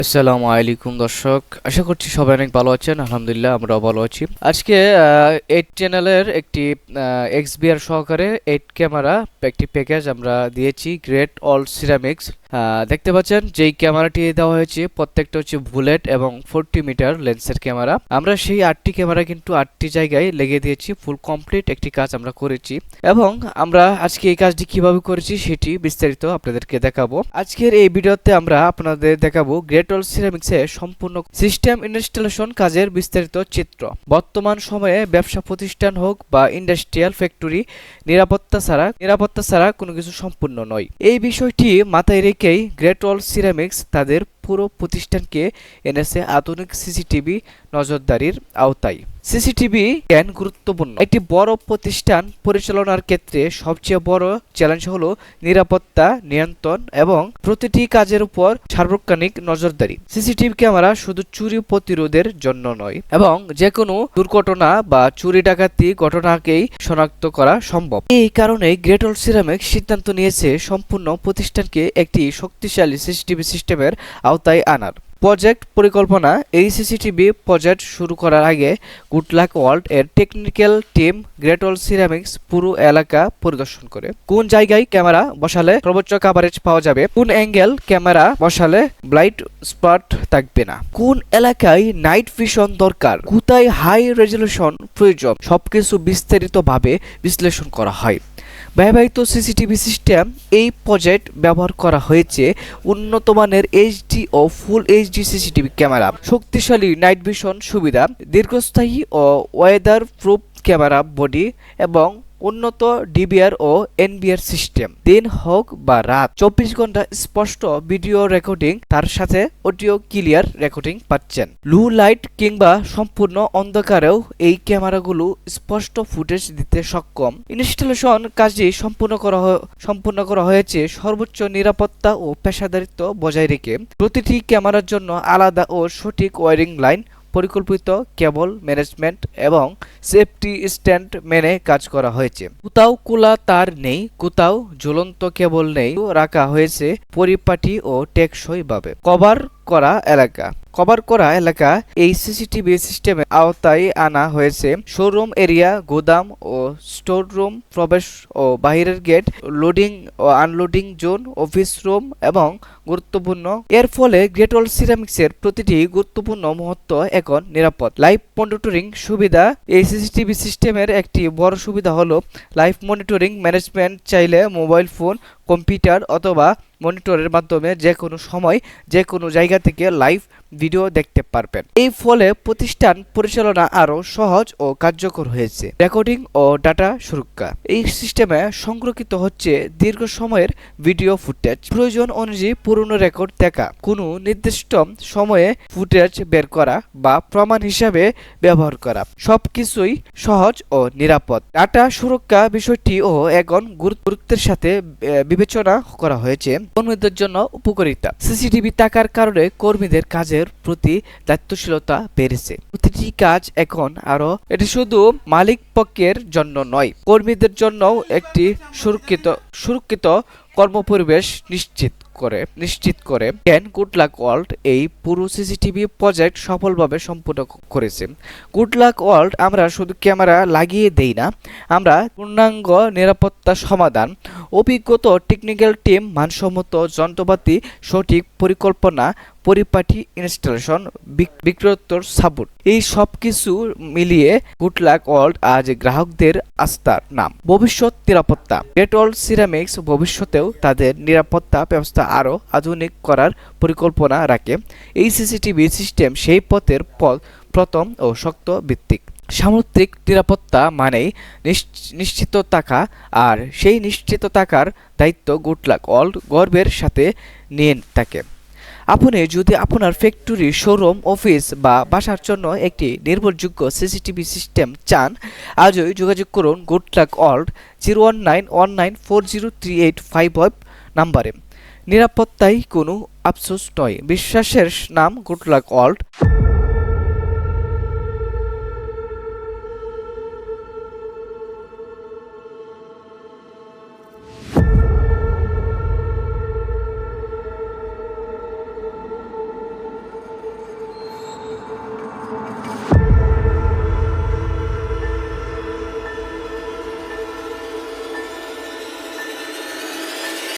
আসসালামু আলাইকুম দর্শক, আশা করছি সবাই অনেক ভালো আছেন। আলহামদুলিল্লাহ আমরাও ভালো আছি। আজকে 8 চ্যানেলের একটি XBR সহকারে 8 ক্যামেরা একটি প্যাকেজ আমরা দিয়েছি, গ্রেট অল সিরামিক্স। দেখতে পাচ্ছেন যেই ক্যামেরাটি দেওয়া হয়েছে প্রত্যেকটা হচ্ছে বুলেট এবং 40 মিটার লেন্সের ক্যামেরা। আমরা সেই 8টি ক্যামেরা কিন্তু 8টি জায়গায় লেগে দিয়েছি, ফুল কমপ্লিট একটি কাজ আমরা করেছি এবং আমরা আজকে এই কাজটি কিভাবে করেছি সেটি বিস্তারিত আপনাদেরকে দেখাবো। আজকের এই ভিডিওতে আমরা আপনাদের দেখাবো গ্রেট অল সিরামিক্সে সম্পূর্ণ সিস্টেম ইনস্টলেশন কাজের বিস্তারিত চিত্র। বর্তমান সময়ে ব্যবসা প্রতিষ্ঠান হোক বা ইন্ডাস্ট্রিয়াল ফ্যাক্টরি, নিরাপত্তা ছাড়া কোনো কিছু সম্পূর্ণ নয়। এই বিষয়টি মাথায় রেখেই গ্রেট অল সিরামিক্স তাদের পুরো প্রতিষ্ঠানকে এনেছে আধুনিক সিসিটিভি নজরদারির আওতায়। সিসিটিভি কেন গুরুত্বপূর্ণ? একটি বড় প্রতিষ্ঠান পরিচালনার ক্ষেত্রে সবচেয়ে বড় চ্যালেঞ্জ হলো নিরাপত্তা নিয়ন্ত্রণ এবং প্রতিটি কাজের উপর সার্বক্ষণিক নজরদারি। সিসিটিভি ক্যামেরা শুধু চুরি প্রতিরোধের জন্য নয়, এবং যে কোনো দুর্ঘটনা বা চুরি ডাকাতি ঘটনাকেই শনাক্ত করা সম্ভব। এই কারণে গ্রেট অল সিরামিক্স সিদ্ধান্ত নিয়েছে সম্পূর্ণ প্রতিষ্ঠানকে একটি শক্তিশালী সিসিটিভি সিস্টেমের আওতায় আনার। প্রজেক্ট পরিকল্পনা। এই সিসিটিভি প্রজেক্ট শুরু করার আগে গুডলাক ওয়ার্ল্ড এর technical team great all ceramics পুরো এলাকা পরিদর্শন করে। কোন জায়গায় ক্যামেরা বসালে সর্বোচ্চ কভারেজ পাওয়া যাবে, কোন অ্যাঙ্গেল ক্যামেরা বসালে ব্লাইন্ড স্পট থাকবে না, কোন এলাকায় নাইট ভিশন দরকার, কোথায় হাই রেজলিউশন প্রয়োজন, সবকিছু বিস্তারিতভাবে বিশ্লেষণ করা হয়। ব্যবহৃত সিসিটিভি সিস্টেম। এই প্রজেক্ট ব্যবহার করা হয়েছে উন্নত মানের এইচডি ও ফুল এইচডি সিসিটিভি ক্যামেরা, শক্তিশালী নাইট ভিশন সুবিধা, দীর্ঘস্থায়ী ও ওয়েদার প্রুফ ক্যামেরা বডি এবং উন্নত ডিবিআর ও এনবিআর সিস্টেম। দিন হোক বা রাত 24 ঘন্টা স্পষ্ট ভিডিও রেকর্ডিং, তার সাথে অডিও ক্লিয়ার রেকর্ডিং পাচ্ছেন। লো লাইট কিংবা সম্পূর্ণ অন্ধকারেও এই ক্যামেরাগুলো স্পষ্ট ফুটেজ দিতে সক্ষম। ইনস্টলেশন কাজটি সম্পূর্ণ করা হয়েছে সর্বোচ্চ নিরাপত্তা ও পেশাদারিত্ব বজায় রেখে। প্রতিটি ক্যামেরার জন্য আলাদা ও সঠিক ওয়্যারিং লাইন, পরিকল্পিত কেবল ম্যানেজমেন্ট এবং সেফটি স্ট্যান্ড মেনে কাজ করা হয়েছে। কোথাও খোলা তার নেই, কোথাও ঝুলন্ত কেবল নেই, রাখা হয়েছে পরিপাটি ও টেকসই ভাবে। কভার করা এলাকা। এই সিসিটিভি সিস্টেমের আওতায় আনা হয়েছে শোরুম এরিয়া, গোদাম ও স্টোর রুম, প্রবেশ ও বাহিরের গেট, লোডিং ও আনলোডিং জোন, অফিস রুম এবং গুরুত্বপূর্ণ। এর ফলে গ্রেট অল সিরামিক্সের প্রতিটি গুরুত্বপূর্ণ মুহূর্ত এখন নিরাপদ। লাইভ মনিটরিং সুবিধা। এই সিসিটিভি সিস্টেমের একটি বড় সুবিধা হলো লাইভ মনিটরিং ম্যানেজমেন্ট। চাইলে মোবাইল ফোন, কম্পিউটার অথবা মনিটরের মাধ্যমে যে কোনো সময় যে কোনো জায়গা থেকে লাইভ ভিডিও দেখতে পারবেন। এই ফলে প্রতিষ্ঠান পরিচালনা আরও সহজ ও কার্যকর হয়েছে। রেকর্ডিং ও ডাটা সুরক্ষা। এই সিস্টেমে সংরক্ষিত হচ্ছে দীর্ঘ সময়ের ভিডিও ফুটেজ। প্রয়োজন অনুযায়ী পুরনো রেকর্ড দেখা, কোনো নির্দিষ্ট সময়ে ফুটেজ বের করা বা প্রমাণ হিসাবে ব্যবহার করা, সবকিছুই সহজ ও নিরাপদ। ডাটা সুরক্ষা বিষয়টিও এখন গুরুত্বের সাথে বিবেচনা করা হয়েছে। কর্মীদের জন্য উপকারিতা। সিসিটিভি থাকার কারণে কর্মীদের কাজের প্রতি দায়িত্বশীলতা বেড়েছে। প্রতিটি কাজ এখন এটি শুধু মালিক পক্ষের জন্য নয়, কর্মীদের জন্যও একটি সুরক্ষিত কর্মপরিবেশ নিশ্চিত করে গুডলাক ওয়ার্ল্ড এই পুরো সিসিটিভি প্রজেক্ট সফলভাবে সম্পূর্ণ করেছে। গুডলাক ওয়ার্ল্ড আমরা শুধু ক্যামেরা লাগিয়ে দেই না, আমরা পূর্ণাঙ্গ নিরাপত্তা সমাধান, অভিজ্ঞত টেকনিক্যাল টিম, মানসম্মত যন্ত্রপাতি, সঠিক পরিকল্পনা, পরিপাটি ইনস্টলেশন, বিক্রয়োত্তর সাপোর্ট, এই সব কিছু মিলিয়ে গুডলাক ওয়ার্ল্ড আজ গ্রাহকদের আস্থার নাম। ভবিষ্যৎ নিরাপত্তা। গ্রেট অল সিরামিক্স ভবিষ্যতেও তাদের নিরাপত্তা ব্যবস্থা আরও আধুনিক করার পরিকল্পনা রাখে। এই সিসিটিভি সিস্টেম সেই পথের প্রথম ও শক্ত ভিত্তিক। সামুদ্রিক নিরাপত্তা মানেই নিশ্চিত থাকা, আর সেই নিশ্চিত থাকার দায়িত্ব গুডলাক ওয়ার্ল্ড গর্বের সাথে নিয়ে থাকে। আপনি যদি আপনার ফ্যাক্টরি, শোরুম, অফিস বা বাসার জন্য একটি নির্ভরযোগ্য সিসিটিভি সিস্টেম চান, আজই যোগাযোগ করুন গুডলাক ওয়ার্ল্ড 01919403855 নাম্বারে। নিরাপত্তায় কোনো আফসোস নয়, বিশ্বাসের নাম গুডলাক ওয়ার্ল্ড।